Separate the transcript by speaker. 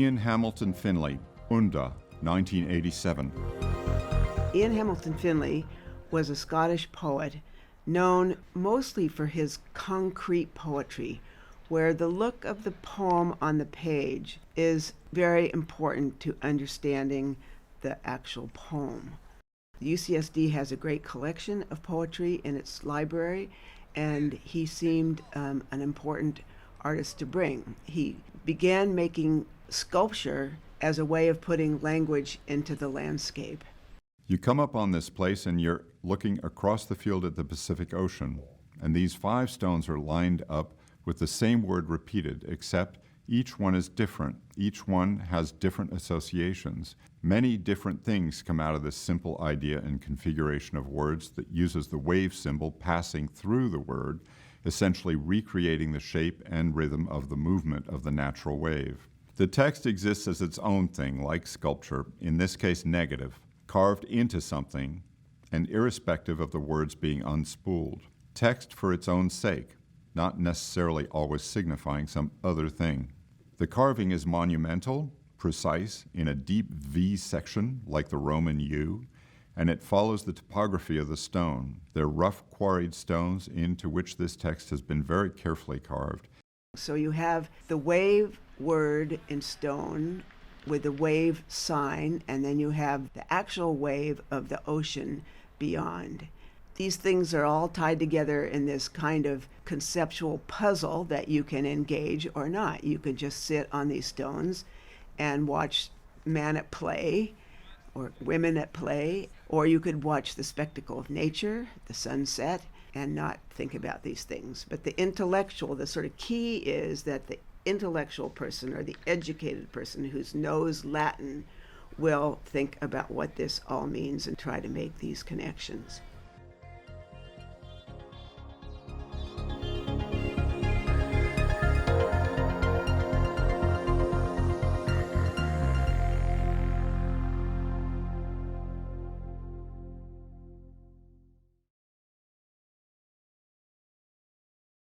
Speaker 1: Ian Hamilton Finlay, UNDA, 1987.
Speaker 2: Ian Hamilton Finlay was a Scottish poet known mostly for his concrete poetry, where the look of the poem on the page is very important to understanding the actual poem. The UCSD has a great collection of poetry in its library, and he seemed an important artist to bring. He began making sculpture as a way of putting language into the landscape.
Speaker 1: You come up on this place and you're looking across the field at the Pacific Ocean, and these 5 stones are lined up with the same word repeated, except each one is different. Each one has different associations. Many different things come out of this simple idea and configuration of words that uses the wave symbol passing through the word, essentially recreating the shape and rhythm of the movement of the natural wave. The text exists as its own thing, like sculpture, in this case negative, carved into something, and irrespective of the words being unspooled. Text for its own sake, not necessarily always signifying some other thing. The carving is monumental, precise, in a deep V section like the Roman U, and it follows the topography of the stone. They're rough quarried stones into which this text has been very carefully carved.
Speaker 2: So you have the wave word in stone with the wave sign, and then you have the actual wave of the ocean beyond. These things are all tied together in this kind of conceptual puzzle that you can engage or not. You could just sit on these stones and watch man at play or women at play, or you could watch the spectacle of nature, the sunset, and not think about these things. But the intellectual, the sort of key is that the intellectual person or the educated person who knows Latin will think about what this all means and try to make these connections.